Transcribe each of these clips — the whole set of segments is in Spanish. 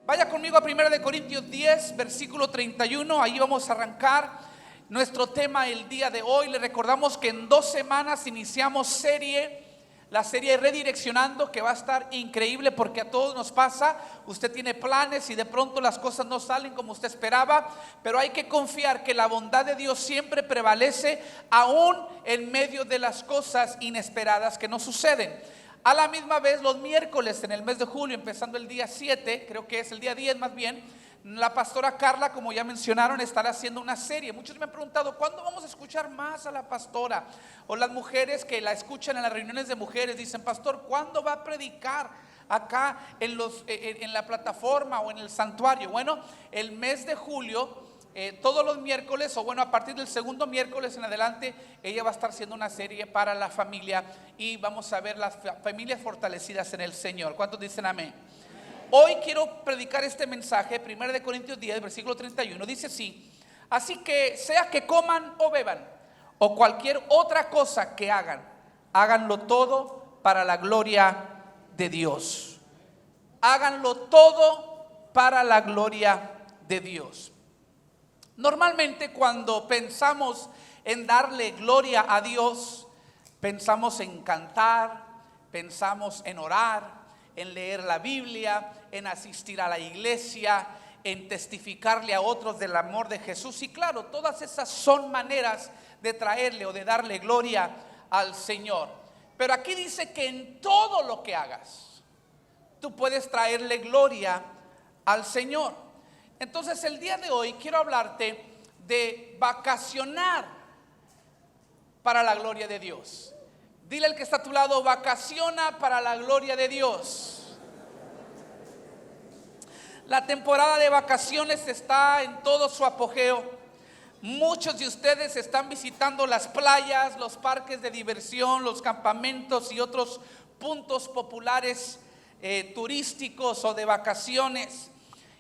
Vaya conmigo a 1 Corintios 10, versículo 31. Ahí vamos a arrancar nuestro tema el día de hoy. Le recordamos que en 2 semanas iniciamos la serie Redireccionando, que va a estar increíble porque a todos nos pasa. Usted tiene planes y de pronto las cosas no salen como usted esperaba, pero hay que confiar que la bondad de Dios siempre prevalece, aún en medio de las cosas inesperadas que nos suceden. A la misma vez, los miércoles en el mes de julio, empezando el día 7, creo que es el día 10 más bien, la pastora Carla, como ya mencionaron, estará haciendo una serie. Muchos me han preguntado, ¿cuándo vamos a escuchar más a la pastora? O las mujeres que la escuchan en las reuniones de mujeres dicen, pastor, ¿cuándo va a predicar acá en la plataforma o en el santuario? Bueno, el mes de julio, todos los miércoles, o bueno, a partir del segundo miércoles en adelante, ella va a estar haciendo una serie para la familia y vamos a ver las familias fortalecidas en el Señor. ¿Cuántos dicen amén? Hoy quiero predicar este mensaje, 1 Corintios 10, versículo 31, dice así: así que sea que coman o beban, o cualquier otra cosa que hagan, háganlo todo para la gloria de Dios. Háganlo todo para la gloria de Dios. Normalmente cuando pensamos en darle gloria a Dios, pensamos en cantar, pensamos en orar, en leer la Biblia, en asistir a la iglesia, en testificarle a otros del amor de Jesús. Y claro, todas esas son maneras de traerle o de darle gloria al Señor. Pero aquí dice que en todo lo que hagas, tú puedes traerle gloria al Señor. Entonces el día de hoy quiero hablarte de vacacionar para la gloria de Dios. Dile al que está a tu lado, vacaciona para la gloria de Dios. La temporada de vacaciones está en todo su apogeo. Muchos de ustedes están visitando las playas, los parques de diversión, los campamentos y otros puntos populares turísticos o de vacaciones.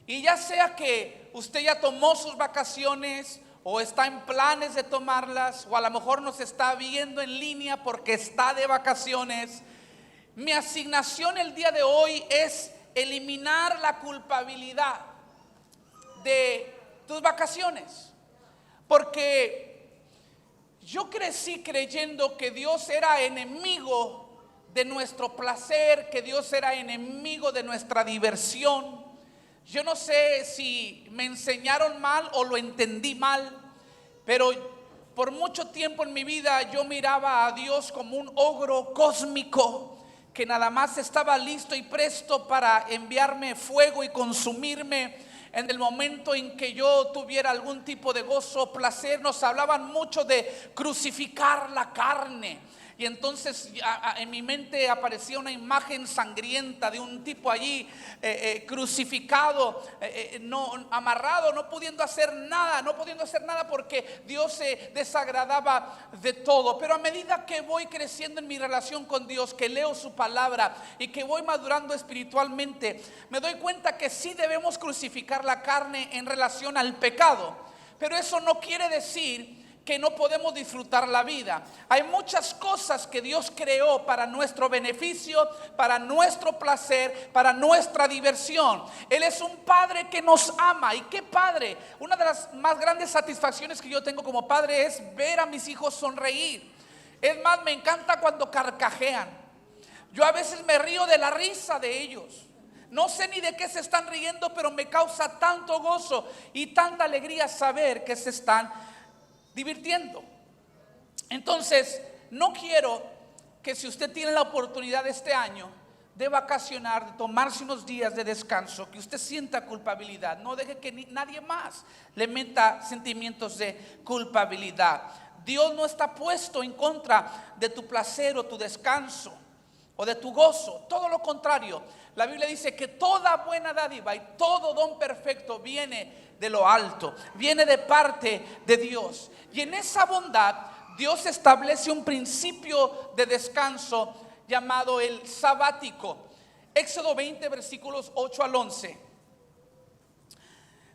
Y ya sea que usted ya tomó sus vacaciones o está en planes de tomarlas, o a lo mejor nos está viendo en línea porque está de vacaciones, mi asignación el día de hoy es eliminar la culpabilidad de tus vacaciones. Porque yo crecí creyendo que Dios era enemigo de nuestro placer, que Dios era enemigo de nuestra diversión. Yo no sé si me enseñaron mal o lo entendí mal, pero por mucho tiempo en mi vida yo miraba a Dios como un ogro cósmico que nada más estaba listo y presto para enviarme fuego y consumirme en el momento en que yo tuviera algún tipo de gozo o placer. Nos hablaban mucho de crucificar la carne. Y entonces en mi mente aparecía una imagen sangrienta de un tipo allí crucificado, amarrado, no pudiendo hacer nada porque Dios se desagradaba de todo. Pero a medida que voy creciendo en mi relación con Dios, que leo su palabra y que voy madurando espiritualmente, me doy cuenta que sí debemos crucificar la carne en relación al pecado. Pero eso no quiere decir que no podemos disfrutar la vida. Hay muchas cosas que Dios creó para nuestro beneficio, para nuestro placer, para nuestra diversión. Él es un padre que nos ama. ¿Y qué padre? Una de las más grandes satisfacciones que yo tengo como padre es ver a mis hijos sonreír. Es más, me encanta cuando carcajean. Yo a veces me río de la risa de ellos. No sé ni de qué se están riendo, pero me causa tanto gozo y tanta alegría saber que se están divirtiendo. Entonces, no quiero que si usted tiene la oportunidad este año de vacacionar, de tomarse unos días de descanso, que usted sienta culpabilidad. No deje que nadie más le meta sentimientos de culpabilidad. Dios no está puesto en contra de tu placer o tu descanso o de tu gozo. Todo lo contrario. La Biblia dice que toda buena dádiva y todo don perfecto viene de lo alto, viene de parte de Dios. Y en esa bondad Dios establece un principio de descanso llamado el sabático. Éxodo 20 versículos 8 al 11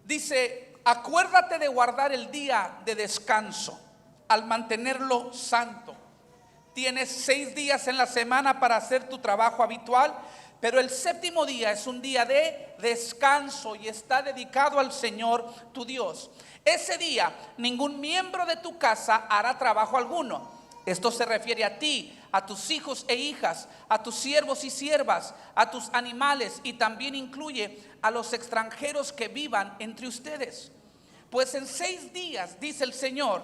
dice: acuérdate de guardar el día de descanso al mantenerlo santo. Tienes 6 días en la semana para hacer tu trabajo habitual, Pero el séptimo día es un día de descanso y está dedicado al Señor tu Dios. Ese día ningún miembro de tu casa hará trabajo alguno. Esto se refiere a ti, a tus hijos e hijas, a tus siervos y siervas, a tus animales, y también incluye a los extranjeros que vivan entre ustedes. Pues en 6 días, dice el Señor,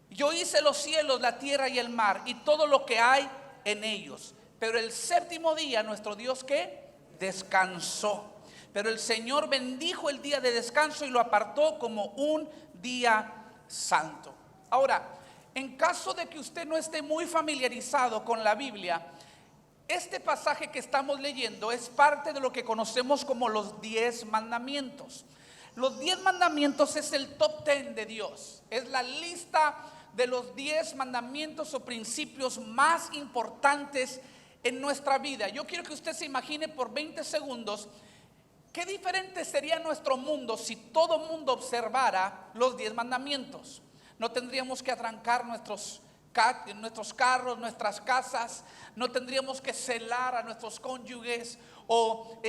yo hice los cielos, la tierra y el mar y todo lo que hay en ellos. Pero el séptimo día nuestro Dios, ¿qué? Descansó. Pero el Señor bendijo el día de descanso y lo apartó como un día santo. Ahora, en caso de que usted no esté muy familiarizado con la Biblia, este pasaje que estamos leyendo es parte de lo que conocemos como los 10 mandamientos. Los 10 mandamientos es el top 10 de Dios. Es la lista de los 10 mandamientos o principios más importantes en nuestra vida. Yo quiero que usted se imagine por 20 segundos qué diferente sería nuestro mundo si todo mundo observara los 10 mandamientos. No tendríamos que atrancar nuestros carros, nuestras casas, no tendríamos que celar a nuestros cónyuges o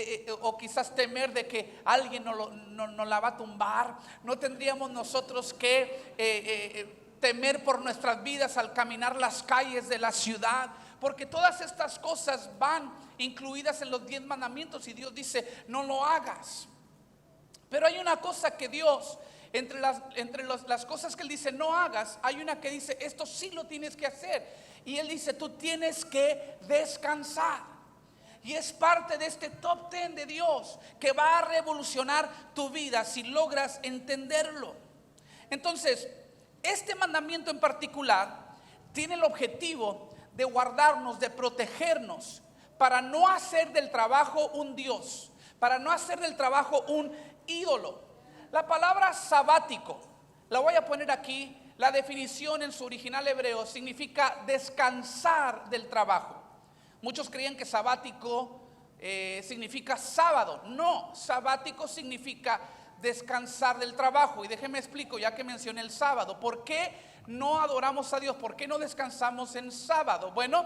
quizás temer de que alguien nos la va a tumbar. No tendríamos nosotros que temer por nuestras vidas al caminar las calles de la ciudad, porque todas estas cosas van incluidas en los 10 mandamientos y Dios dice, no lo hagas. Pero hay una cosa que Dios, entre las cosas que Él dice no hagas, hay una que dice, esto sí lo tienes que hacer. Y Él dice, tú tienes que descansar. Y es parte de este top 10 de Dios que va a revolucionar tu vida si logras entenderlo. Entonces, este mandamiento en particular tiene el objetivo de guardarnos, de protegernos, para no hacer del trabajo un Dios, para no hacer del trabajo un ídolo. La palabra sabático, la voy a poner aquí, la definición en su original hebreo significa descansar del trabajo. Muchos creían que sabático significa sábado. No, sabático significa descansar del trabajo. Y déjeme explico, ya que mencioné el sábado, ¿por qué no adoramos a Dios? ¿Por qué no descansamos en sábado? Bueno,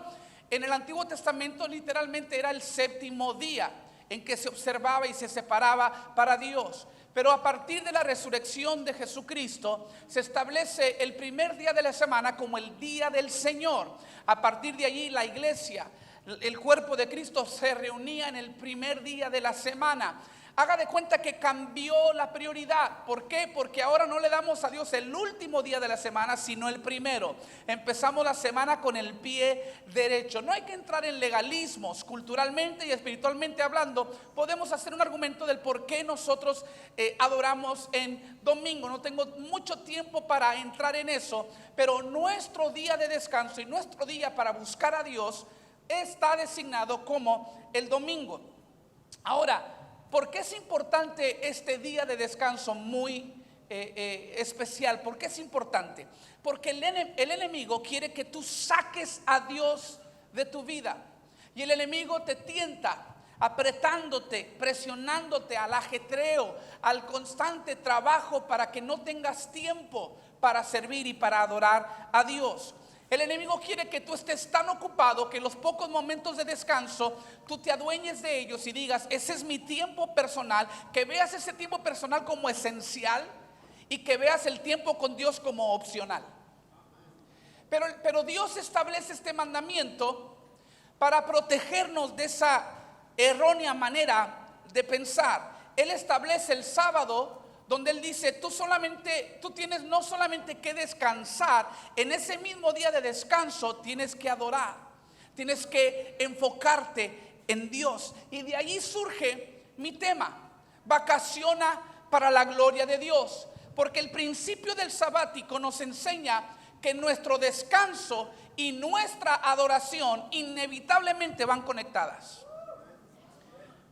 en el Antiguo Testamento literalmente era el séptimo día en que se observaba y se separaba para Dios. Pero a partir de la resurrección de Jesucristo se establece el primer día de la semana como el día del Señor. A partir de allí la iglesia, el cuerpo de Cristo, se reunía en el primer día de la semana. Haga de cuenta que cambió la prioridad. ¿Por qué? Porque ahora no le damos a Dios el último día de la semana, sino el primero. Empezamos la semana con el pie derecho. No hay que entrar en legalismos. Culturalmente y espiritualmente hablando, podemos hacer un argumento del por qué nosotros adoramos en domingo. No tengo mucho tiempo para entrar en eso, pero nuestro día de descanso y nuestro día para buscar a Dios está designado como el domingo. Ahora, ¿por qué es importante este día de descanso muy especial? ¿Por qué es importante? Porque el enemigo quiere que tú saques a Dios de tu vida. Y el enemigo te tienta apretándote, presionándote al ajetreo, al constante trabajo para que no tengas tiempo para servir y para adorar a Dios. El enemigo quiere que tú estés tan ocupado que los pocos momentos de descanso tú te adueñes de ellos y digas, ese es mi tiempo personal, que veas ese tiempo personal como esencial y que veas el tiempo con Dios como opcional. Pero Dios establece este mandamiento para protegernos de esa errónea manera de pensar. Él establece el sábado, donde Él dice, tú tienes no solamente que descansar, en ese mismo día de descanso tienes que adorar, tienes que enfocarte en Dios. Y de ahí surge mi tema, vacaciona para la gloria de Dios. Porque el principio del sabático nos enseña que nuestro descanso y nuestra adoración inevitablemente van conectadas.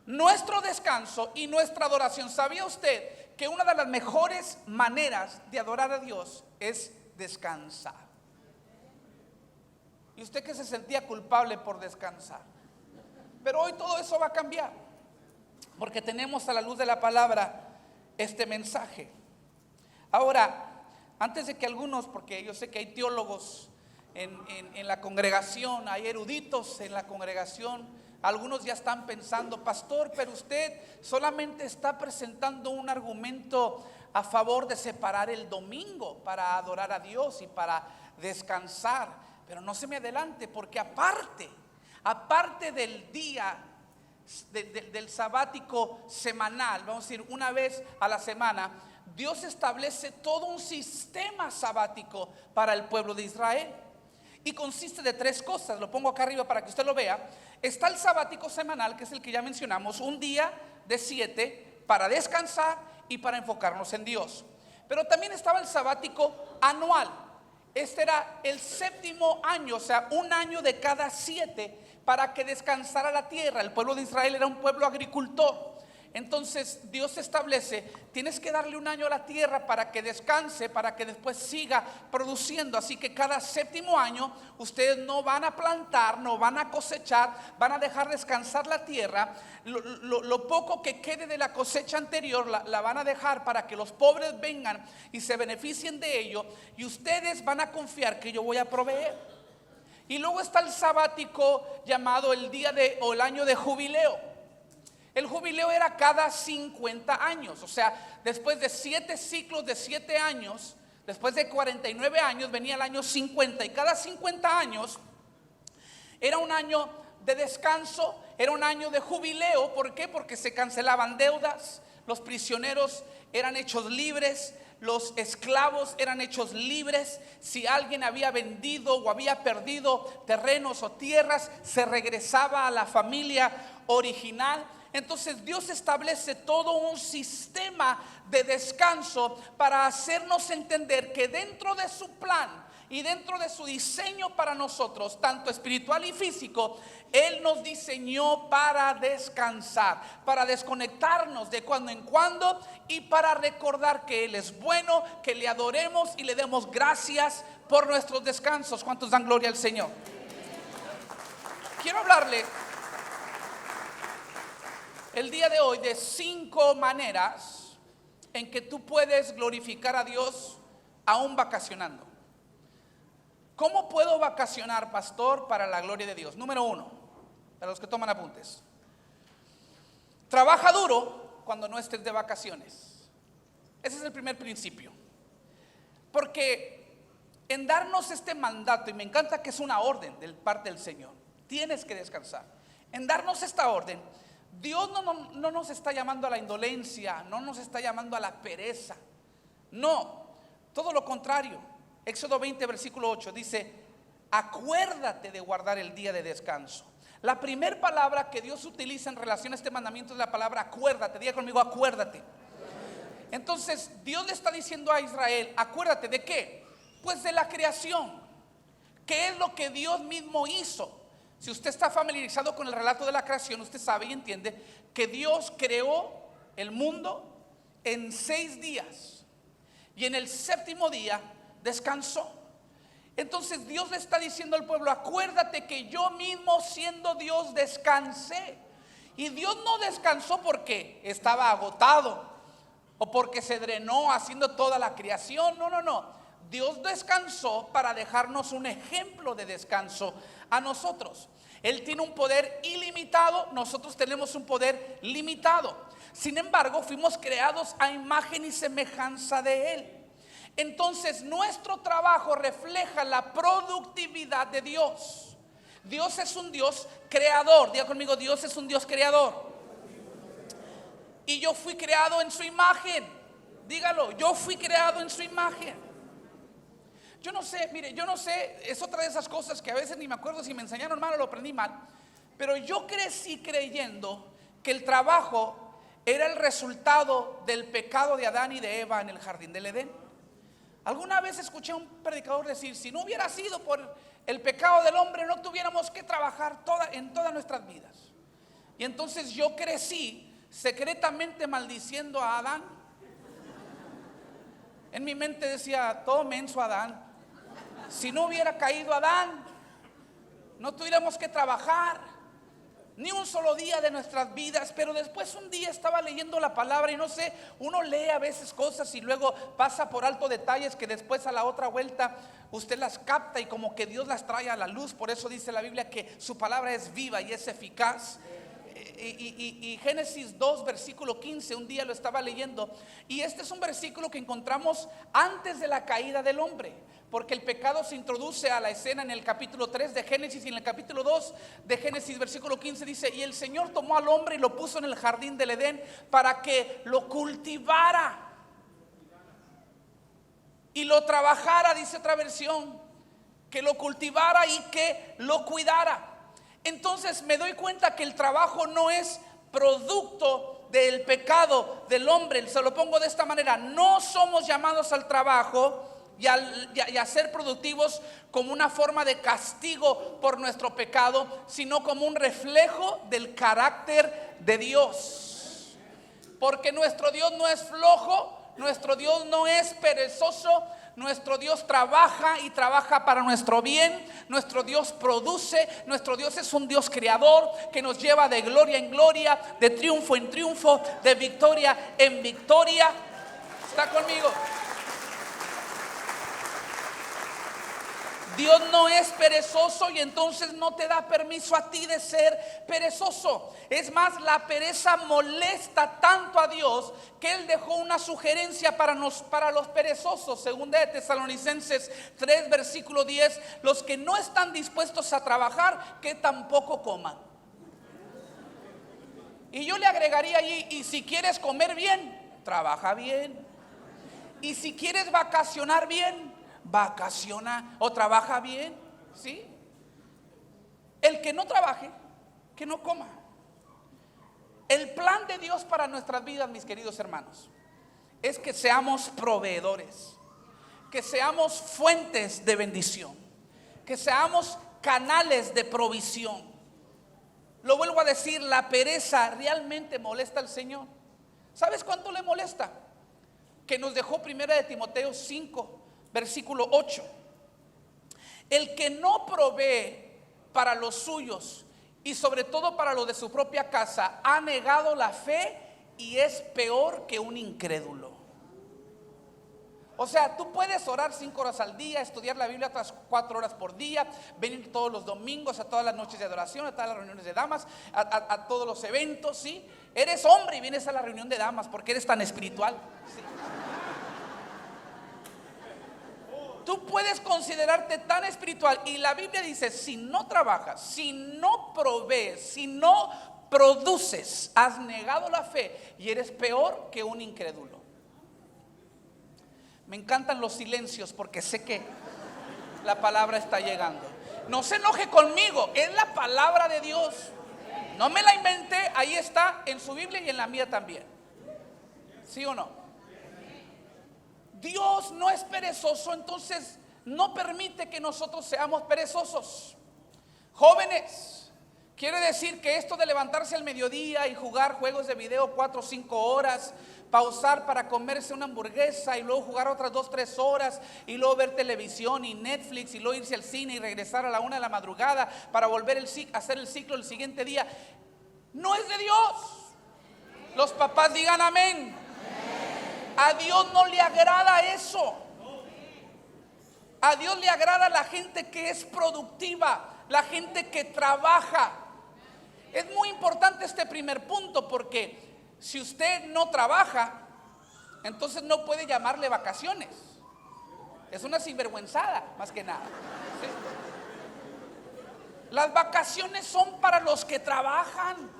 Nuestro descanso y nuestra adoración. ¿Sabía usted que una de las mejores maneras de adorar a Dios es descansar? Y usted que se sentía culpable por descansar. Pero hoy todo eso va a cambiar, porque tenemos a la luz de la palabra este mensaje. Ahora, antes de que algunos, porque yo sé que hay teólogos en la congregación, hay eruditos en la congregación, Algunos ya están pensando, pastor, pero usted solamente está presentando un argumento a favor de separar el domingo para adorar a Dios y para descansar. Pero no se me adelante, porque aparte del día del sabático semanal, vamos a decir una vez a la semana, Dios establece todo un sistema sabático para el pueblo de Israel. Y consiste de 3 cosas, lo pongo acá arriba para que usted lo vea. Está el sabático semanal, que es el que ya mencionamos, un día de 7 para descansar y para enfocarnos en Dios. Pero también estaba el sabático anual. Este era el 7º año, o sea, un año de cada 7 para que descansara la tierra. El pueblo de Israel era un pueblo agricultor. Entonces Dios establece, tienes que darle un año a la tierra para que descanse, para que después siga produciendo. Así que cada 7º año ustedes no van a plantar, no van a cosechar, van a dejar descansar la tierra. Lo poco que quede de la cosecha anterior la van a dejar para que los pobres vengan y se beneficien de ello, y ustedes van a confiar que yo voy a proveer. Y luego está el sabático llamado el día o el año de jubileo. El jubileo era cada 50 años, o sea, después de 7 ciclos de 7 años, después de 49 años venía el año 50, y cada 50 años era un año de descanso, era un año de jubileo. ¿Por qué? Porque se cancelaban deudas, los prisioneros eran hechos libres, los esclavos eran hechos libres. Si alguien había vendido o había perdido terrenos o tierras, se regresaba a la familia original. Entonces Dios establece todo un sistema de descanso para hacernos entender que dentro de su plan y dentro de su diseño para nosotros, tanto espiritual y físico, Él nos diseñó para descansar, para desconectarnos de cuando en cuando y para recordar que Él es bueno, que le adoremos y le demos gracias por nuestros descansos. ¿Cuántos dan gloria al Señor? Quiero hablarle el día de hoy de 5 maneras en que tú puedes glorificar a Dios aún vacacionando. ¿Cómo puedo vacacionar, pastor, para la gloria de Dios? Número 1, para los que toman apuntes: trabaja duro cuando no estés de vacaciones. Ese es el primer principio. Porque en darnos este mandato, y me encanta que es una orden de parte del Señor, tienes que descansar. En darnos esta orden, Dios no nos está llamando a la indolencia, no nos está llamando a la pereza. No, todo lo contrario. Éxodo 20, versículo 8 dice: acuérdate de guardar el día de descanso. La primera palabra que Dios utiliza en relación a este mandamiento es la palabra acuérdate. Diga conmigo, acuérdate. Entonces Dios le está diciendo a Israel: acuérdate ¿de qué? Pues de la creación. ¿Qué es lo que Dios mismo hizo? Si usted está familiarizado con el relato de la creación, usted sabe y entiende que Dios creó el mundo en 6 días y en el 7º día descansó. Entonces Dios le está diciendo al pueblo: acuérdate que yo mismo, siendo Dios, descansé. Y Dios no descansó porque estaba agotado o porque se drenó haciendo toda la creación. No. Dios descansó para dejarnos un ejemplo de descanso a nosotros. Él tiene un poder ilimitado, nosotros tenemos un poder limitado. Sin embargo, fuimos creados a imagen y semejanza de Él. Entonces nuestro trabajo refleja la productividad de Dios. Dios es un Dios creador. Diga conmigo, Dios es un Dios creador. Y yo fui creado en su imagen. Dígalo, yo fui creado en su imagen. Yo no sé, mire, es otra de esas cosas que a veces ni me acuerdo si me enseñaron mal o lo aprendí mal. Pero yo crecí creyendo que el trabajo era el resultado del pecado de Adán y de Eva en el jardín del Edén. Alguna vez escuché a un predicador decir: si no hubiera sido por el pecado del hombre, no tuviéramos que trabajar en todas nuestras vidas. Y entonces yo crecí secretamente maldiciendo a Adán. En mi mente decía: todo menso Adán. Si no hubiera caído Adán, no tuviéramos que trabajar, ni un solo día de nuestras vidas. Pero después un día estaba leyendo la palabra y no sé, uno lee a veces cosas y luego pasa por alto detalles que después a la otra vuelta usted las capta y como que Dios las trae a la luz. Por eso dice la Biblia que su palabra es viva y es eficaz. Y Génesis 2 versículo 15, un día lo estaba leyendo, y este es un versículo que encontramos antes de la caída del hombre, porque el pecado se introduce a la escena en el capítulo 3 de Génesis, y en el capítulo 2 de Génesis versículo 15 dice: y el Señor tomó al hombre y lo puso en el jardín del Edén para que lo cultivara y lo trabajara. Dice otra versión, que lo cultivara y que lo cuidara. Entonces me doy cuenta que el trabajo no es producto del pecado del hombre. Se lo pongo de esta manera: no somos llamados al trabajo y a ser productivos como una forma de castigo por nuestro pecado, sino como un reflejo del carácter de Dios. Porque nuestro Dios no es flojo, nuestro Dios no es perezoso. Nuestro Dios trabaja y trabaja para nuestro bien. Nuestro Dios produce. Nuestro Dios es un Dios creador que nos lleva de gloria en gloria, de triunfo en triunfo, de victoria en victoria. ¿Está conmigo? Dios no es perezoso y entonces no te da permiso a ti de ser perezoso. Es más, la pereza molesta tanto a Dios que Él dejó una sugerencia para los perezosos. Segunda de Tesalonicenses 3 versículo 10: los que no están dispuestos a trabajar, que tampoco coman. Y yo le agregaría allí: y si quieres comer bien, trabaja bien. Y si quieres vacacionar bien, vacaciona o trabaja bien, ¿sí? El que no trabaje, que no coma. El plan de Dios para nuestras vidas, mis queridos hermanos, es que seamos proveedores, que seamos fuentes de bendición, que seamos canales de provisión. Lo vuelvo a decir, la pereza realmente molesta al Señor. ¿Sabes cuánto le molesta? Que nos dejó primera de Timoteo 5 versículo 8: el que no provee para los suyos y sobre todo para los de su propia casa, ha negado la fe y es peor que un incrédulo. O sea, tú puedes orar 5 horas al día, estudiar la Biblia otras 4 horas por día, venir todos los domingos a todas las noches de adoración, a todas las reuniones de damas, a todos los eventos, ¿sí? Eres hombre y vienes a la reunión de damas porque eres tan espiritual, ¿sí? Tú puedes considerarte tan espiritual y la Biblia dice: si no trabajas, si no provees, si no produces, has negado la fe y eres peor que un incrédulo. Me encantan los silencios porque sé que la palabra está llegando. No se enoje conmigo, es la palabra de Dios. No me la inventé, ahí está en su Biblia y en la mía también. ¿Sí o no? Dios no es perezoso, entonces no permite que nosotros seamos perezosos. Jóvenes, quiere decir que esto de levantarse al mediodía y jugar juegos de video 4 o 5 horas, pausar para comerse una hamburguesa y luego jugar otras 2 o 3 horas y luego ver televisión y Netflix y luego irse al cine y regresar a la 1 de la madrugada para volver a hacer el ciclo el siguiente día, no es de Dios. Los papás digan amén. A Dios no le agrada eso. A Dios le agrada la gente que es productiva, la gente que trabaja. Es muy importante este primer punto porque si usted no trabaja, entonces no puede llamarle vacaciones. Es una sinvergüenzada, más que nada, ¿sí? Las vacaciones son para los que trabajan.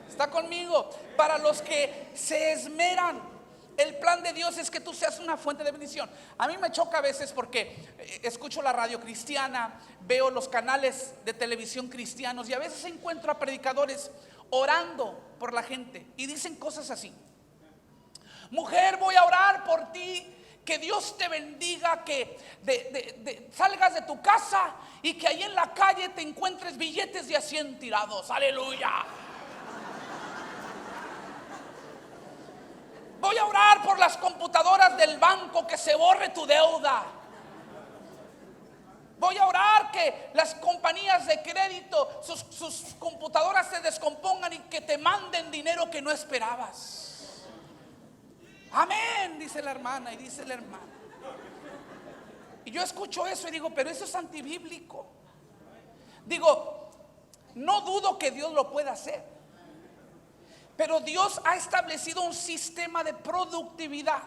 ¿Está conmigo? Para los que se esmeran. El plan de Dios es que tú seas una fuente de bendición. A mí me choca a veces porque escucho la radio cristiana, veo los canales de televisión cristianos y a veces encuentro a predicadores orando por la gente y dicen cosas así: mujer, voy a orar por ti, que Dios te bendiga, que salgas de tu casa y que ahí en la calle te encuentres billetes de a 100 tirados. Aleluya. Voy a orar por las computadoras del banco, que se borre tu deuda. Voy a orar que las compañías de crédito, sus computadoras se descompongan y que te manden dinero que no esperabas. Amén, dice la hermana y dice el hermano. Y yo escucho eso y digo, pero eso es antibíblico. Digo, no dudo que Dios lo pueda hacer, pero Dios ha establecido un sistema de productividad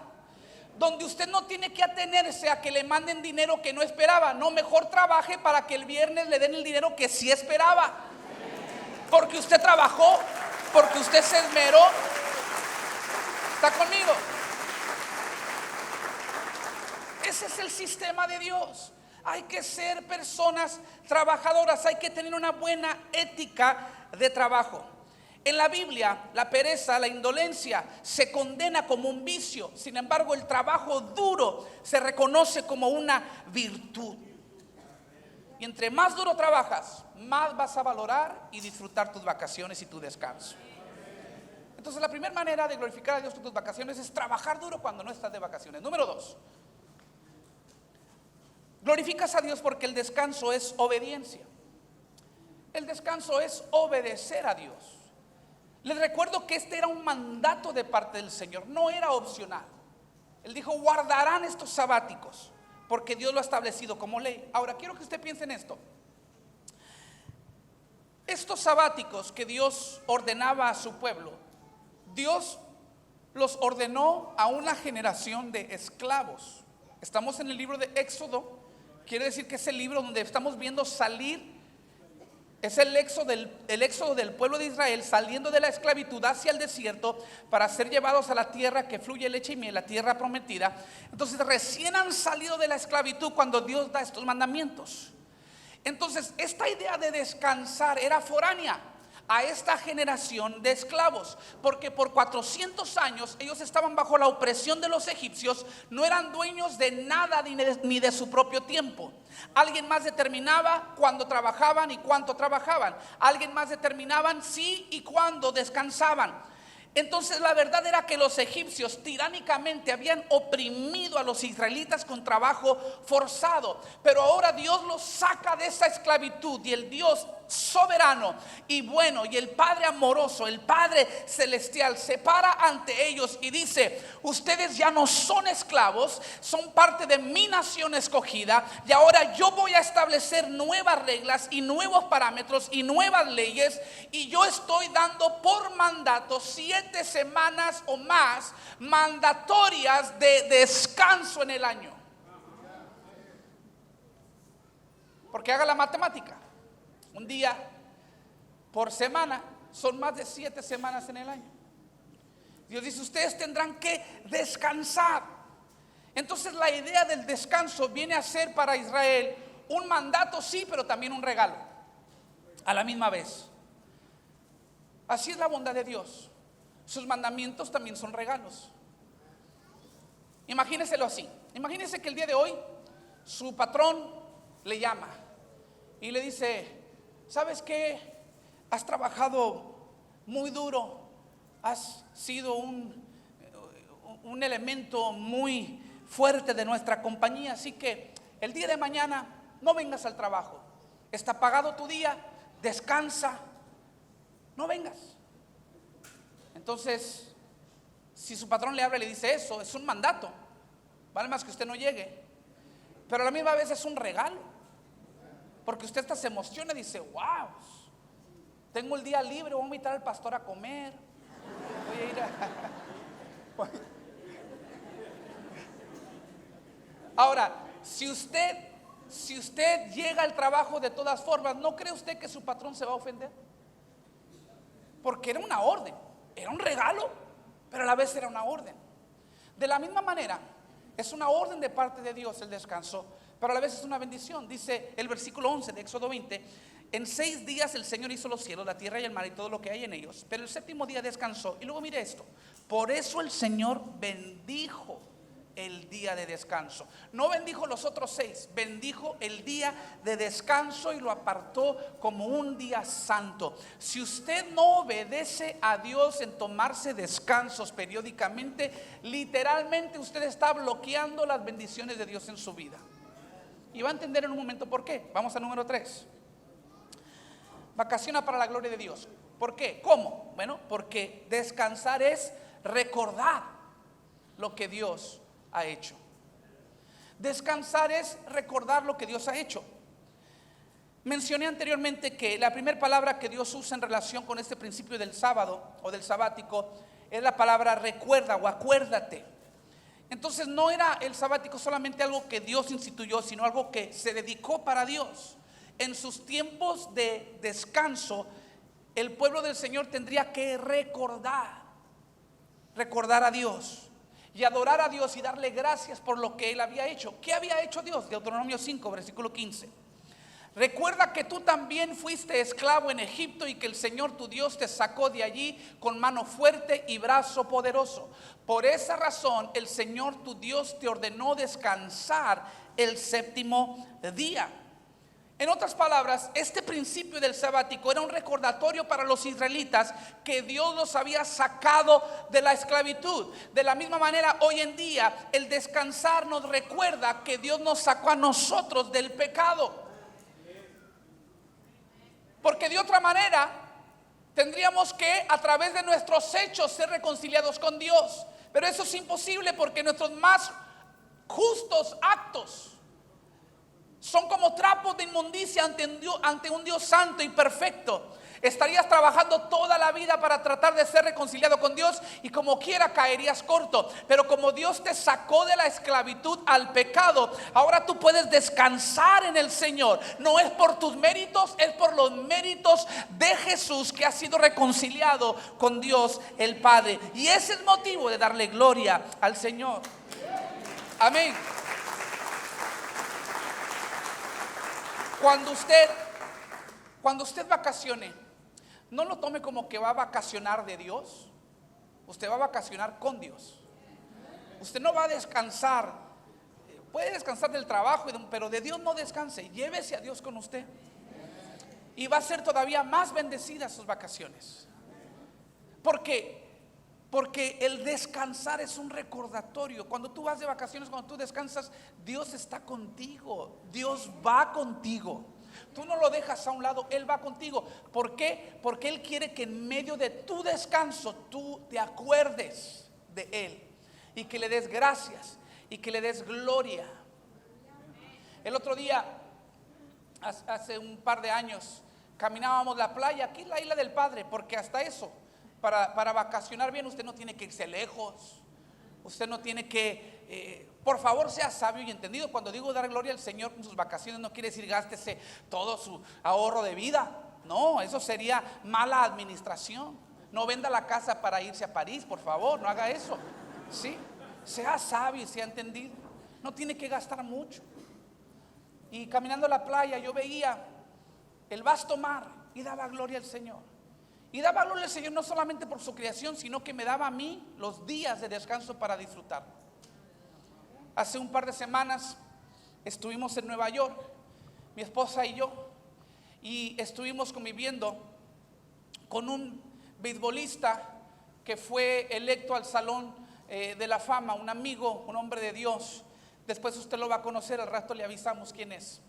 donde usted no tiene que atenerse a que le manden dinero que no esperaba. No, mejor trabaje para que el viernes le den el dinero que sí esperaba, porque usted trabajó, porque usted se esmeró. ¿Está conmigo? Ese es el sistema de Dios. Hay que ser personas trabajadoras, hay que tener una buena ética de trabajo. En la Biblia, la pereza, la indolencia se condena como un vicio. Sin embargo, el trabajo duro se reconoce como una virtud. Y entre más duro trabajas, más vas a valorar y disfrutar tus vacaciones y tu descanso. Entonces, la primera manera de glorificar a Dios con tus vacaciones es trabajar duro cuando no estás de vacaciones. Número 2, glorificas a Dios porque el descanso es obediencia. El descanso es obedecer a Dios. Les recuerdo que este era un mandato de parte del Señor, no era opcional. Él dijo, guardarán estos sabáticos, porque Dios lo ha establecido como ley. Ahora, quiero que usted piense en esto. Estos sabáticos que Dios ordenaba a su pueblo, Dios los ordenó a una generación de esclavos. Estamos en el libro de Éxodo, quiere decir que es el libro donde estamos viendo salir. Es el éxodo del pueblo de Israel saliendo de la esclavitud hacia el desierto para ser llevados a la tierra que fluye leche y miel, la tierra prometida. Entonces recién han salido de la esclavitud cuando Dios da estos mandamientos. Entonces esta idea de descansar era foránea a esta generación de esclavos, porque por 400 años ellos estaban bajo la opresión de los egipcios, no eran dueños de nada ni de su propio tiempo. Alguien más determinaba cuándo trabajaban y cuánto trabajaban. Alguien más determinaban si y cuándo descansaban. Entonces la verdad era que los egipcios tiránicamente habían oprimido a los israelitas con trabajo forzado, pero ahora Dios los saca de esa esclavitud, y el Dios soberano y bueno y el Padre amoroso, el Padre celestial, se para ante ellos y dice, ustedes ya no son esclavos, son parte de mi nación escogida, y ahora yo voy a establecer nuevas reglas y nuevos parámetros y nuevas leyes, y yo estoy dando por mandato 7 semanas o más mandatorias de descanso en el año. Porque haga la matemática, un día por semana son más de 7 semanas en el año. Dios dice, ustedes tendrán que descansar. Entonces la idea del descanso viene a ser para Israel un mandato, sí, pero también un regalo a la misma vez. Así es la bondad de Dios. Sus mandamientos también son regalos. Imagíneselo así. Imagínese que el día de hoy su patrón le llama y le dice, ¿sabes qué? Has trabajado muy duro, has sido un elemento muy fuerte de nuestra compañía, así que el día de mañana no vengas al trabajo. Está pagado tu día, descansa, no vengas. Entonces, si su patrón le habla y le dice eso, es un mandato, vale más que usted no llegue, pero a la misma vez es un regalo, porque usted hasta se emociona y dice, wow, tengo el día libre, voy a invitar al pastor a comer, voy a ir a... Ahora, si usted llega al trabajo de todas formas, ¿no cree usted que su patrón se va a ofender? Porque era una orden. Era un regalo, pero a la vez era una orden. De la misma manera, es una orden de parte de Dios el descanso, pero a la vez es una bendición. Dice el versículo 11 de Éxodo 20, en 6 días el Señor hizo los cielos, la tierra y el mar y todo lo que hay en ellos, pero el 7º día descansó. Y luego mire esto, por eso el Señor bendijo el día de descanso. No bendijo los otros 6, bendijo el día de descanso y lo apartó como un día santo. Si usted no obedece a Dios en tomarse descansos periódicamente, literalmente usted está bloqueando las bendiciones de Dios en su vida. Y va a entender en un momento por qué. Vamos al número 3. Vacaciona para la gloria de Dios. ¿Por qué? ¿Cómo? Bueno, porque descansar es recordar lo que Dios ha hecho. Descansar es recordar lo que Dios ha hecho. Mencioné anteriormente que la primera palabra que Dios usa en relación con este principio del sábado o del sabático es la palabra recuerda o acuérdate. Entonces no era el sabático solamente algo que Dios instituyó, sino algo que se dedicó para Dios. En sus tiempos de descanso, el pueblo del Señor tendría que recordar a Dios y adorar a Dios y darle gracias por lo que Él había hecho. ¿Qué había hecho Dios? Deuteronomio 5, versículo 15. Recuerda que tú también fuiste esclavo en Egipto y que el Señor tu Dios te sacó de allí con mano fuerte y brazo poderoso. Por esa razón el Señor tu Dios te ordenó descansar el séptimo día. En otras palabras, este principio del sabático era un recordatorio para los israelitas que Dios los había sacado de la esclavitud. De la misma manera, hoy en día el descansar nos recuerda que Dios nos sacó a nosotros del pecado. Porque de otra manera tendríamos que a través de nuestros hechos ser reconciliados con Dios. Pero eso es imposible porque nuestros más justos actos son como trapos de inmundicia ante un Dios santo y perfecto. Estarías trabajando toda la vida para tratar de ser reconciliado con Dios y como quiera caerías corto. Pero como Dios te sacó de la esclavitud al pecado, ahora tú puedes descansar en el Señor. No es por tus méritos, es por los méritos de Jesús que ha sido reconciliado con Dios el Padre. Y ese es el motivo de darle gloria al Señor. Amén. Cuando usted vacacione, no lo tome como que va a vacacionar de Dios. Usted va a vacacionar con Dios. Usted no va a descansar. Puede descansar del trabajo, pero de Dios no descanse. Llévese a Dios con usted. Y va a ser todavía más bendecida sus vacaciones. Porque el descansar es un recordatorio. Cuando tú vas de vacaciones, cuando tú descansas, Dios está contigo. Dios va contigo. Tú no lo dejas a un lado, Él va contigo. ¿Por qué? Porque Él quiere que en medio de tu descanso tú te acuerdes de Él y que le des gracias y que le des gloria. El otro día, hace un par de años, caminábamos la playa, aquí en la Isla del Padre, porque hasta eso, para vacacionar bien, usted no tiene que irse lejos. Usted no tiene que, por favor, sea sabio y entendido. Cuando digo dar gloria al Señor con sus vacaciones, no quiere decir gástese todo su ahorro de vida. No, eso sería mala administración. No venda la casa para irse a París, por favor, no haga eso. ¿Sí? Sea sabio y sea entendido. No tiene que gastar mucho. Y caminando la playa yo veía el vasto mar y daba gloria al Señor. Y daba gloria al Señor no solamente por su creación, sino que me daba a mí los días de descanso para disfrutar. Hace un par de semanas estuvimos en Nueva York, mi esposa y yo, y estuvimos conviviendo con un beisbolista que fue electo al Salón de la Fama, un amigo, un hombre de Dios. Después usted lo va a conocer, al rato le avisamos quién es.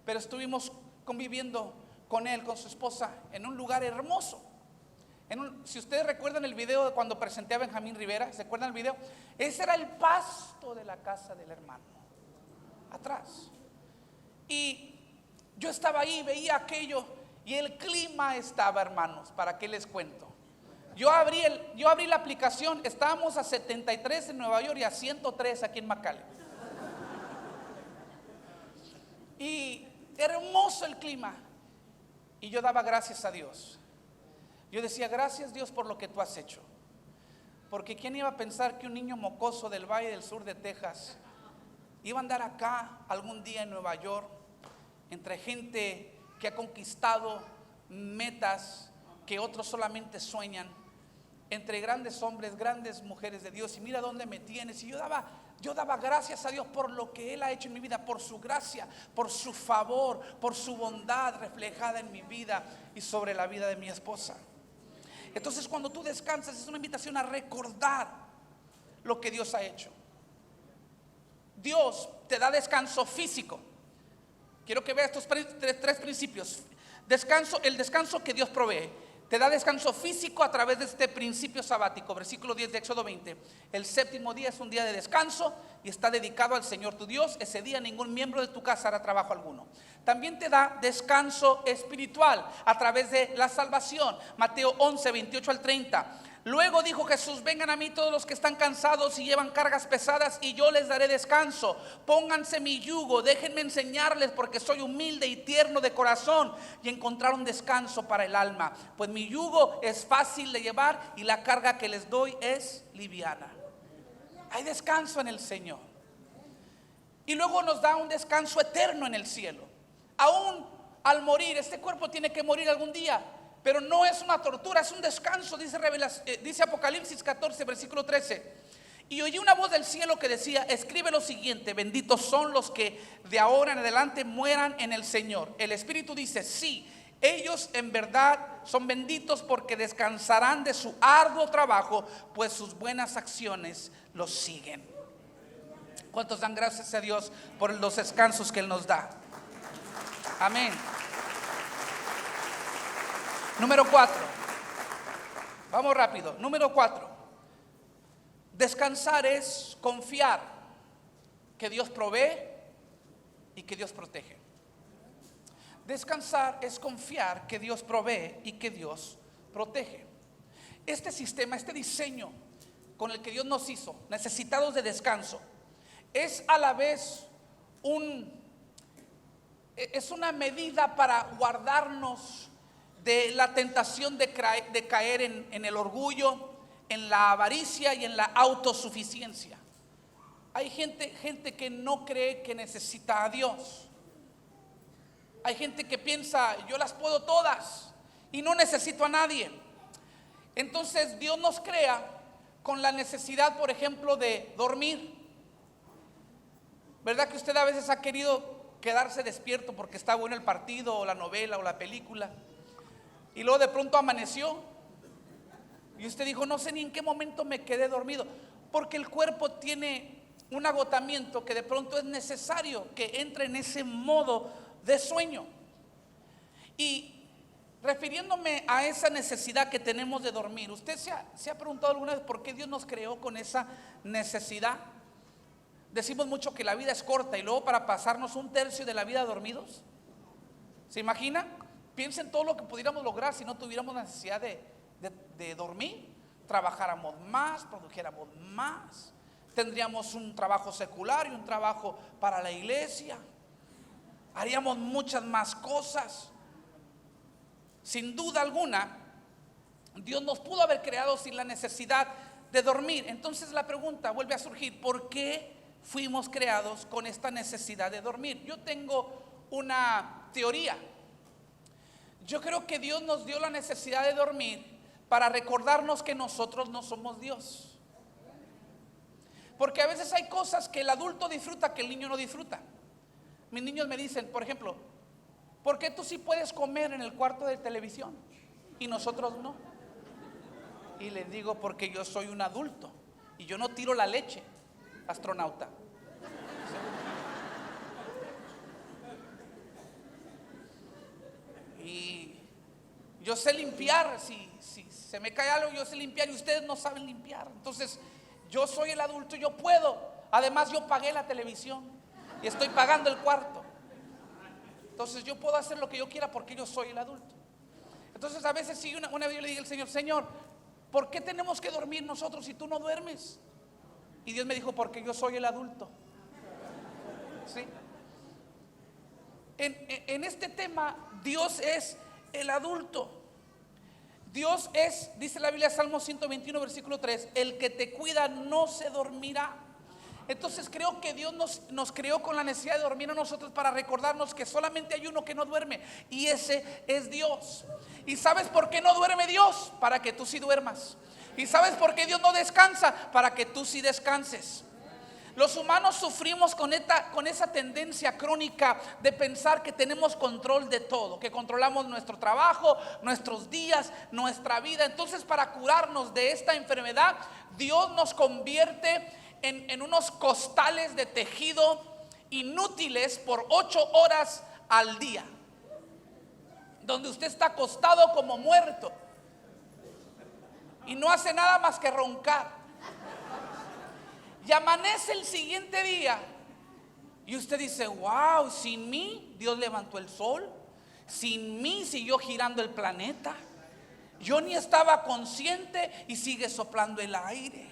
Pero estuvimos conviviendo con él, con su esposa, en un lugar hermoso. Si ustedes recuerdan el video de cuando presenté a Benjamín Rivera, ¿se acuerdan el video? Ese era el pasto de la casa del hermano, atrás. Y yo estaba ahí, veía aquello, y el clima estaba, hermanos, ¿para qué les cuento? Yo abrí la aplicación, estábamos a 73 en Nueva York y a 103 aquí en McAllen. Y hermoso el clima. Y yo daba gracias a Dios. Yo decía, gracias Dios por lo que tú has hecho. Porque ¿quién iba a pensar que un niño mocoso del Valle del Sur de Texas iba a andar acá algún día en Nueva York, entre gente que ha conquistado metas que otros solamente sueñan, entre grandes hombres, grandes mujeres de Dios? Y mira dónde me tienes. Y yo daba gracias a Dios por lo que Él ha hecho en mi vida, por su gracia, por su favor, por su bondad reflejada en mi vida y sobre la vida de mi esposa. Entonces, cuando tú descansas, es una invitación a recordar lo que Dios ha hecho. Dios te da descanso físico, Quiero que veas estos tres principios. Descanso, el descanso que Dios provee. Te da descanso físico a través de este principio sabático. Versículo 10 de Éxodo 20. El séptimo día es un día de descanso y está dedicado al Señor tu Dios. Ese día ningún miembro de tu casa hará trabajo alguno. También te da descanso espiritual a través de la salvación. Mateo 11, 28 al 30. Luego dijo Jesús: vengan a mí todos los que están cansados y llevan cargas pesadas, y yo les daré descanso. Pónganse mi yugo, déjenme enseñarles, porque soy humilde y tierno de corazón, y encontraron descanso para el alma. Pues mi yugo es fácil de llevar y la carga que les doy es liviana. Hay descanso en el Señor. Y luego nos da un descanso eterno en el cielo. Aún al morir, este cuerpo tiene que morir algún día, pero no es una tortura, es un descanso. Dice Apocalipsis 14, versículo 13. Y oí una voz del cielo que decía: escribe lo siguiente: benditos son los que de ahora en adelante mueran en el Señor. El Espíritu dice: sí, ellos en verdad son benditos, porque descansarán de su arduo trabajo, pues sus buenas acciones los siguen. ¿Cuántos dan gracias a Dios por los descansos que Él nos da? Amén. Número 4. Vamos rápido. Número 4. Descansar es confiar que Dios provee y que Dios protege. Descansar es confiar que Dios provee y que Dios protege. Este sistema, este diseño con el que Dios nos hizo, necesitados de descanso, es a la vez una medida para guardarnos de la tentación de caer en el orgullo, en la avaricia y en la autosuficiencia. Hay gente que no cree que necesita a Dios. Hay gente que piensa: yo las puedo todas y no necesito a nadie. Entonces Dios nos crea con la necesidad, por ejemplo, de dormir. ¿Verdad que usted a veces ha querido quedarse despierto porque está bueno el partido o la novela o la película, y luego de pronto amaneció y usted dijo: no sé ni en qué momento me quedé dormido? Porque el cuerpo tiene un agotamiento que de pronto es necesario que entre en ese modo de sueño. Y refiriéndome a esa necesidad que tenemos de dormir, ¿usted se ha preguntado alguna vez por qué Dios nos creó con esa necesidad? Decimos mucho que la vida es corta, y luego para pasarnos un tercio de la vida dormidos. ¿Se imagina? Piensen todo lo que pudiéramos lograr si no tuviéramos necesidad de dormir. Trabajáramos más, produjéramos más, tendríamos un trabajo secular y un trabajo para la iglesia, haríamos muchas más cosas. Sin duda alguna, Dios nos pudo haber creado sin la necesidad de dormir. Entonces la pregunta vuelve a surgir: ¿por qué fuimos creados con esta necesidad de dormir? Yo tengo una teoría. Yo creo que Dios nos dio la necesidad de dormir para recordarnos que nosotros no somos Dios. Porque a veces hay cosas que el adulto disfruta que el niño no disfruta. Mis niños me dicen, por ejemplo: ¿por qué tú sí puedes comer en el cuarto de televisión y nosotros no? Y les digo: porque yo soy un adulto y yo no tiro la leche, astronauta. Y yo sé limpiar. Si se me cae algo, yo sé limpiar, y ustedes no saben limpiar. Entonces yo soy el adulto, yo puedo. Además, yo pagué la televisión y estoy pagando el cuarto. Entonces yo puedo hacer lo que yo quiera porque yo soy el adulto. Entonces a veces sí, una vez yo le dije al Señor: Señor, ¿por qué tenemos que dormir nosotros si tú no duermes? Y Dios me dijo: porque yo soy el adulto. ¿Sí? En este tema, Dios es el adulto. Dios es, dice la Biblia, Salmo 121, versículo 3: el que te cuida no se dormirá. Entonces creo que Dios nos creó con la necesidad de dormir a nosotros, para recordarnos que solamente hay uno que no duerme, y ese es Dios. ¿Y sabes por qué no duerme Dios? Para que tú sí duermas. ¿Y sabes por qué Dios no descansa? Para que tú sí descanses. Los humanos sufrimos con esa tendencia crónica de pensar que tenemos control de todo, que controlamos nuestro trabajo, nuestros días, nuestra vida. Entonces, para curarnos de esta enfermedad, Dios nos convierte en unos costales de tejido inútiles por 8 horas al día, donde usted está acostado como muerto y no hace nada más que roncar, y amanece el siguiente día y usted dice: wow, sin mí Dios levantó el sol, sin mí siguió girando el planeta, yo ni estaba consciente y sigue soplando el aire,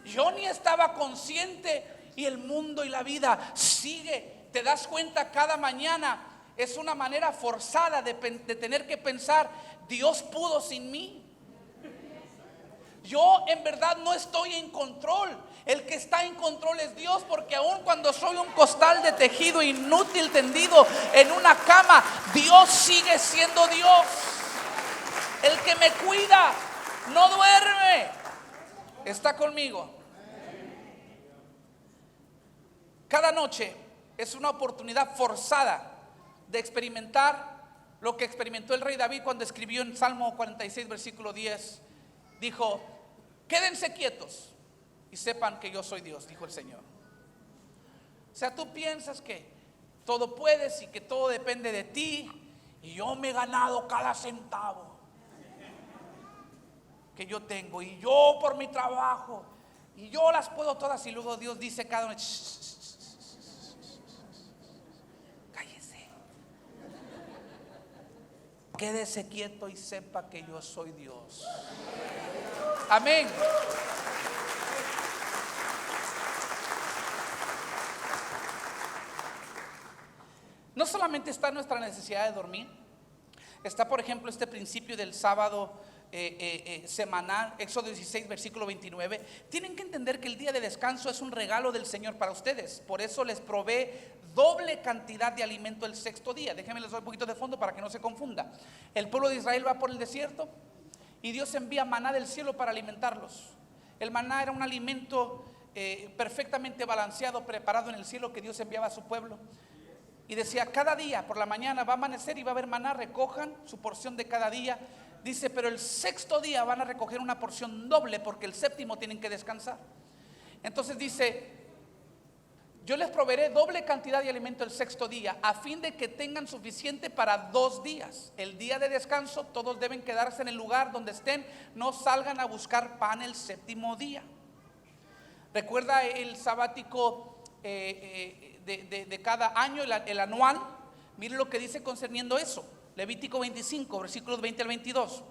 yo ni estaba consciente y el mundo y la vida sigue. Te das cuenta, cada mañana es una manera forzada de tener que pensar: Dios pudo sin mí. Yo en verdad no estoy en control. El que está en control es Dios, porque aun cuando soy un costal de tejido inútil tendido en una cama, Dios sigue siendo Dios. El que me cuida no duerme. ¿Está conmigo? Cada noche es una oportunidad forzada de experimentar lo que experimentó el rey David cuando escribió en Salmo 46, versículo 10. Dijo: quédense quietos y sepan que yo soy Dios, dijo el Señor. O sea, tú piensas que todo puedes y que todo depende de ti, y yo me he ganado cada centavo que yo tengo, y yo por mi trabajo, y yo las puedo todas. Y luego Dios dice cada uno: cállese, quédese quieto y sepa que yo soy Dios. Amén. No solamente está nuestra necesidad de dormir, está, por ejemplo, este principio del sábado semanal, Éxodo 16, versículo 29. Tienen que entender que el día de descanso es un regalo del Señor para ustedes. Por eso les provee doble cantidad de alimento el sexto día. Déjenme les doy un poquito de fondo para que no se confunda. El pueblo de Israel va por el desierto y Dios envía maná del cielo para alimentarlos. El maná era un alimento perfectamente balanceado, preparado en el cielo, que Dios enviaba a su pueblo. Y decía: cada día por la mañana va a amanecer y va a haber maná, recojan su porción de cada día. Dice: pero el sexto día van a recoger una porción doble, porque el séptimo tienen que descansar. Entonces dice: yo les proveeré doble cantidad de alimento el sexto día, a fin de que tengan suficiente para 2 días. El día de descanso todos deben quedarse en el lugar donde estén, no salgan a buscar pan el séptimo día. Recuerda el sabático de cada año, el anual. Mire lo que dice concerniendo eso. Levítico 25, versículos 20 al 22.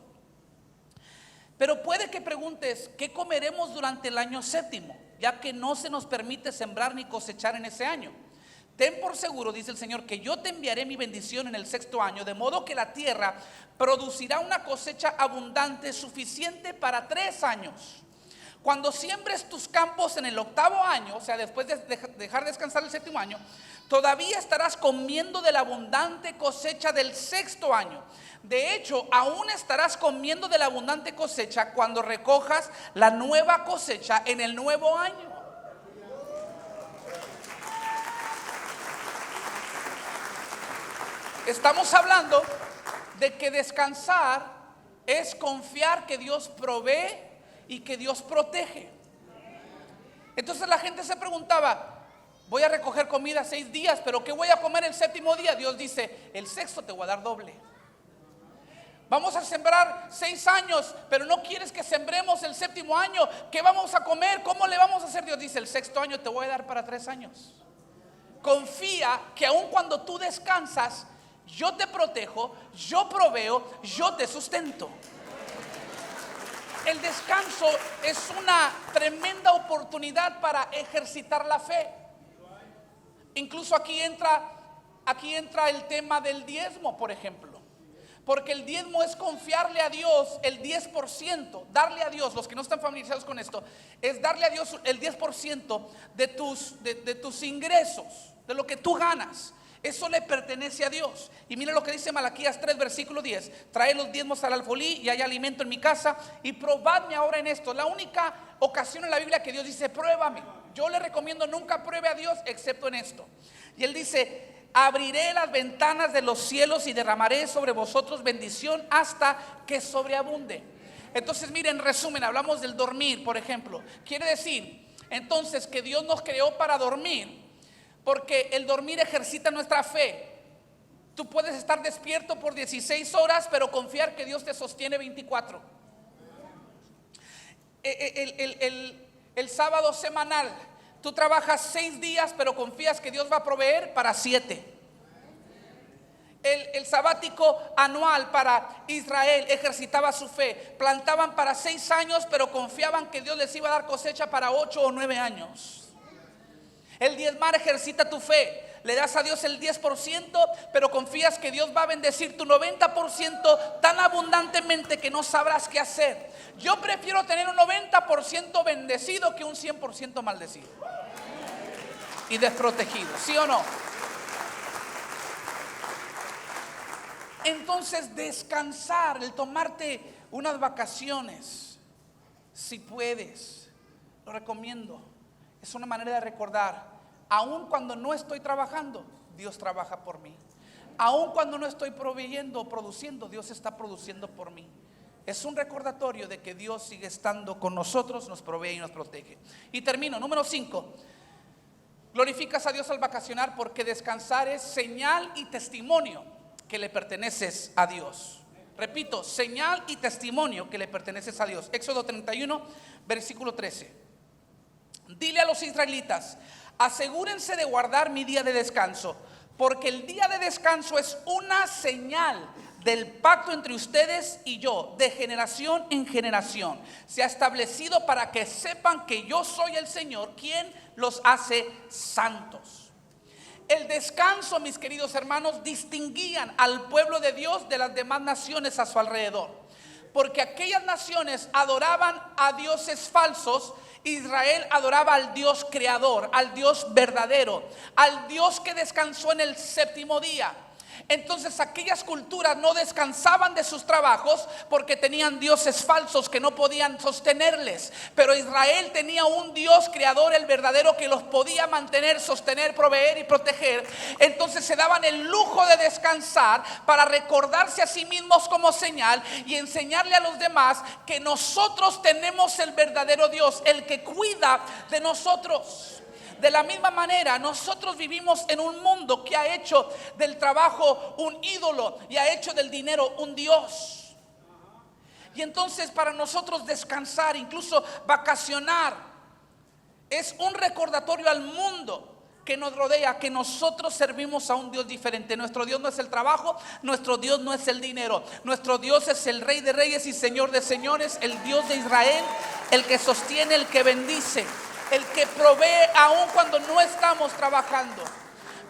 Pero puede que preguntes: ¿qué comeremos durante el año séptimo? Ya que no se nos permite sembrar ni cosechar en ese año. Ten por seguro, dice el Señor, que yo te enviaré mi bendición en el sexto año, de modo que la tierra producirá una cosecha abundante, suficiente para 3 años. Cuando siembres tus campos en el 8º año, o sea, después de dejar descansar el 7º año, todavía estarás comiendo de la abundante cosecha del 6º año. De hecho, aún estarás comiendo de la abundante cosecha cuando recojas la nueva cosecha en el nuevo año. Estamos hablando de que descansar es confiar que Dios provee y que Dios protege. Entonces la gente se preguntaba: voy a recoger comida 6 días, pero ¿qué voy a comer el 7º día? Dios dice: el sexto te voy a dar doble. Vamos a sembrar 6 años, pero no quieres que sembremos el 7º año. ¿Qué vamos a comer? ¿Cómo le vamos a hacer? Dios dice: el 6º año te voy a dar para 3 años. Confía que aun cuando tú descansas, yo te protejo, yo proveo, yo te sustento. El descanso es una tremenda oportunidad para ejercitar la fe. Incluso aquí entra el tema del diezmo, por ejemplo. Porque el diezmo es confiarle a Dios el 10%, darle a Dios, los que no están familiarizados con esto, es darle a Dios el 10% de tus ingresos, de lo que tú ganas. Eso le pertenece a Dios. Y mire lo que dice Malaquías 3, versículo 10. Trae los diezmos al alfolí y hay alimento en mi casa, y probadme ahora en esto. La única ocasión en la Biblia que Dios dice: pruébame. Yo le recomiendo nunca pruebe a Dios excepto en esto. Y Él dice: abriré las ventanas de los cielos y derramaré sobre vosotros bendición hasta que sobreabunde. Entonces, miren, en resumen, hablamos del dormir, por ejemplo. Quiere decir entonces que Dios nos creó para dormir, porque el dormir ejercita nuestra fe. Tú puedes estar despierto por 16 horas, pero confiar que Dios te sostiene 24. El sábado semanal, tú trabajas 6 días, pero confías que Dios va a proveer para 7. El sabático anual para Israel ejercitaba su fe. Plantaban para 6 años, pero confiaban que Dios les iba a dar cosecha para 8 o 9 años. El diezmar ejercita tu fe. Le das a Dios el 10%, pero confías que Dios va a bendecir tu 90% tan abundantemente que no sabrás qué hacer. Yo prefiero tener un 90% bendecido que un 100% maldecido y desprotegido, ¿sí o no? Entonces, descansar, el tomarte unas vacaciones, si puedes, lo recomiendo. Es una manera de recordar, aun cuando no estoy trabajando, Dios trabaja por mí. Aun cuando no estoy proveyendo o produciendo, Dios está produciendo por mí. Es un recordatorio de que Dios sigue estando con nosotros, nos provee y nos protege. Y termino, número 5. Glorificas a Dios al vacacionar porque descansar es señal y testimonio que le perteneces a Dios. Repito, señal y testimonio que le perteneces a Dios. Éxodo 31, versículo 13. Dile a los israelitas: asegúrense de guardar mi día de descanso, porque el día de descanso es una señal del pacto entre ustedes y yo, de generación en generación. Se ha establecido para que sepan que yo soy el Señor, quien los hace santos. El descanso, mis queridos hermanos, distinguían al pueblo de Dios de las demás naciones a su alrededor, porque aquellas naciones adoraban a dioses falsos. Israel adoraba al Dios creador, al Dios verdadero, al Dios que descansó en el 7º día. Entonces aquellas culturas no descansaban de sus trabajos porque tenían dioses falsos que no podían sostenerles. Pero Israel tenía un Dios creador, el verdadero, que los podía mantener, sostener, proveer y proteger. Entonces se daban el lujo de descansar para recordarse a sí mismos como señal y enseñarle a los demás que nosotros tenemos el verdadero Dios, el que cuida de nosotros. De la misma manera, nosotros vivimos en un mundo que ha hecho del trabajo un ídolo y ha hecho del dinero un Dios. Y entonces para nosotros descansar, incluso vacacionar, es un recordatorio al mundo que nos rodea que nosotros servimos a un Dios diferente. Nuestro Dios no es el trabajo, nuestro Dios no es el dinero. Nuestro Dios es el Rey de Reyes y Señor de Señores, el Dios de Israel, el que sostiene, el que bendice, el que provee aun cuando no estamos trabajando.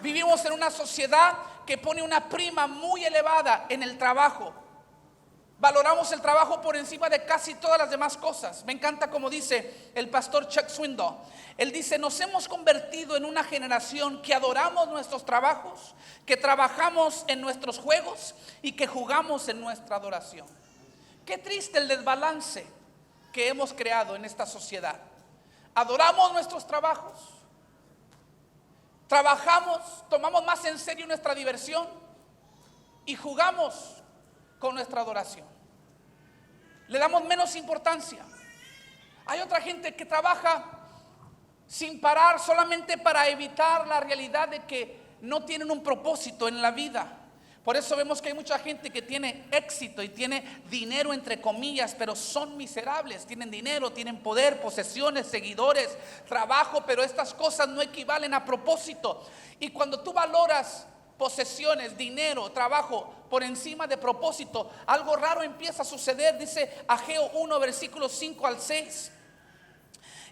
Vivimos en una sociedad que pone una prima muy elevada en el trabajo. Valoramos el trabajo por encima de casi todas las demás cosas. Me encanta como dice el pastor Chuck Swindoll. Él dice: nos hemos convertido en una generación que adoramos nuestros trabajos, que trabajamos en nuestros juegos y que jugamos en nuestra adoración. Qué triste el desbalance que hemos creado en esta sociedad. Adoramos nuestros trabajos, trabajamos, tomamos más en serio nuestra diversión y jugamos con nuestra adoración. Le damos menos importancia. Hay otra gente que trabaja sin parar solamente para evitar la realidad de que no tienen un propósito en la vida. Por eso vemos que hay mucha gente que tiene éxito y tiene dinero entre comillas, pero son miserables. Tienen dinero, tienen poder, posesiones, seguidores, trabajo, pero estas cosas no equivalen a propósito. Y cuando tú valoras posesiones, dinero, trabajo por encima de propósito, algo raro empieza a suceder. Dice Ageo 1, versículos 5 al 6.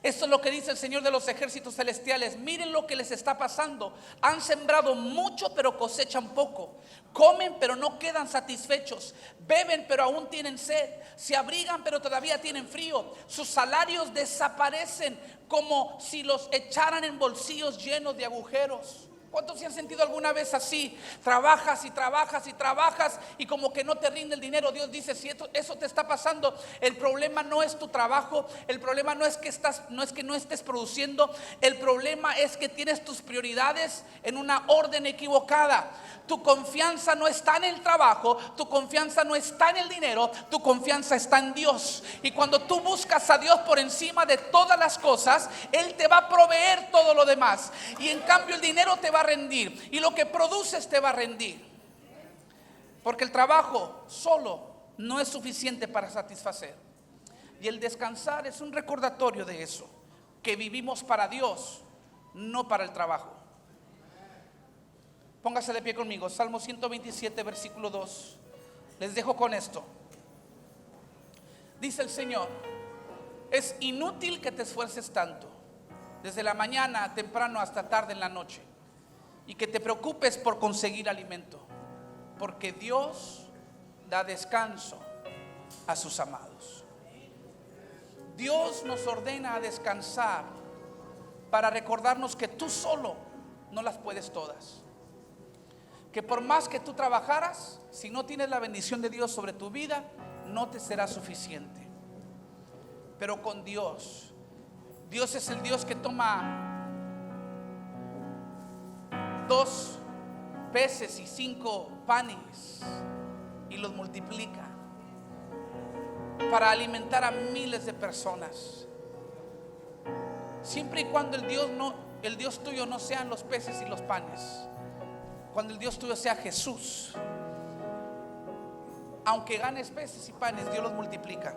Esto es lo que dice el Señor de los ejércitos celestiales: miren lo que les está pasando. Han sembrado mucho pero cosechan poco. Comen pero no quedan satisfechos. Beben pero aún tienen sed. Se abrigan pero todavía tienen frío. Sus salarios desaparecen como si los echaran en bolsillos llenos de agujeros. ¿Cuántos se han sentido alguna vez así? Trabajas y trabajas y trabajas y como que no te rinde el dinero. Dios dice: si eso te está pasando, el problema no es tu trabajo, el problema no es que no estés produciendo, el problema es que tienes tus prioridades en una orden equivocada. Tu confianza no está en el trabajo, tu confianza no está en el dinero, tu confianza está en Dios. Y cuando tú buscas a Dios por encima de todas las cosas, Él te va a proveer todo lo demás. Y en cambio el dinero te va a rendir y lo que produces te va a rendir. Porque el trabajo solo no es suficiente para satisfacer. Y el descansar es un recordatorio de eso, que vivimos para Dios, no para el trabajo. Póngase de pie conmigo, Salmo 127, versículo 2. Les dejo con esto. Dice el Señor: es inútil que te esfuerces tanto, desde la mañana temprano hasta tarde en la noche, y que te preocupes por conseguir alimento, porque Dios da descanso a sus amados. Dios nos ordena a descansar para recordarnos que tú solo no las puedes todas. Que por más que tú trabajaras, si no tienes la bendición de Dios sobre tu vida, no te será suficiente. Pero con Dios, Dios es el Dios que toma 2 peces y 5 panes y los multiplica para alimentar a miles de personas. Siempre y cuando el Dios tuyo no sean los peces y los panes, cuando el Dios tuyo sea Jesús, aunque ganes peces y panes, Dios los multiplica.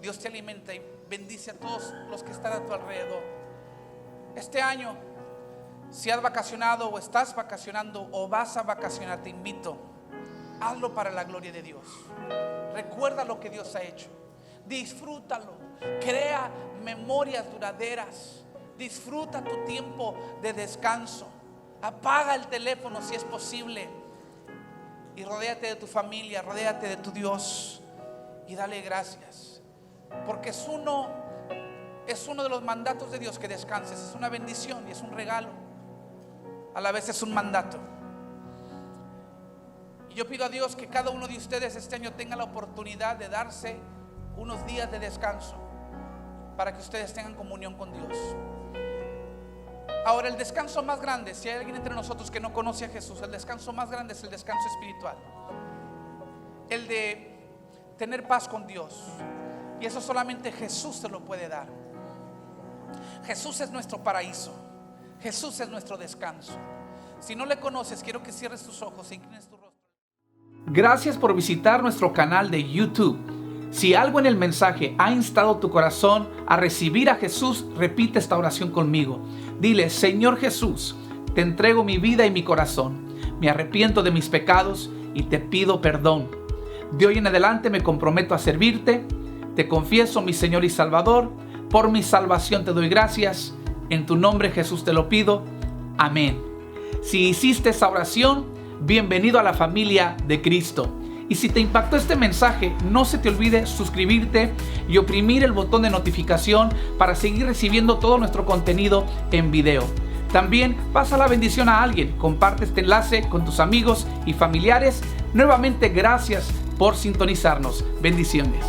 Dios te alimenta y bendice a todos los que están a tu alrededor. Este año, si has vacacionado o estás vacacionando o vas a vacacionar, te invito, hazlo para la gloria de Dios. Recuerda lo que Dios ha hecho, disfrútalo, crea memorias duraderas, disfruta tu tiempo de descanso, apaga el teléfono si es posible y rodéate de tu familia, rodéate de tu Dios y dale gracias, porque es uno de los mandatos de Dios que descanses. Es una bendición y es un regalo, a la vez es un mandato. Y yo pido a Dios que cada uno de ustedes este año tenga la oportunidad de darse unos días de descanso para que ustedes tengan comunión con Dios. Ahora, el descanso más grande, si hay alguien entre nosotros que no conoce a Jesús, el descanso más grande es el descanso espiritual, el de tener paz con Dios. Y eso solamente Jesús te lo puede dar. Jesús es nuestro paraíso, Jesús es nuestro descanso. Si no le conoces, quiero que cierres tus ojos e inclines tu rostro. Gracias por visitar nuestro canal de YouTube. Si algo en el mensaje ha instado tu corazón a recibir a Jesús, repite esta oración conmigo. Dile: Señor Jesús, te entrego mi vida y mi corazón. Me arrepiento de mis pecados y te pido perdón. De hoy en adelante me comprometo a servirte. Te confieso, mi Señor y Salvador. Por mi salvación te doy gracias. En tu nombre, Jesús, te lo pido. Amén. Si hiciste esa oración, bienvenido a la familia de Cristo. Y si te impactó este mensaje, no se te olvide suscribirte y oprimir el botón de notificación para seguir recibiendo todo nuestro contenido en video. También pasa la bendición a alguien, comparte este enlace con tus amigos y familiares. Nuevamente, gracias por sintonizarnos. Bendiciones.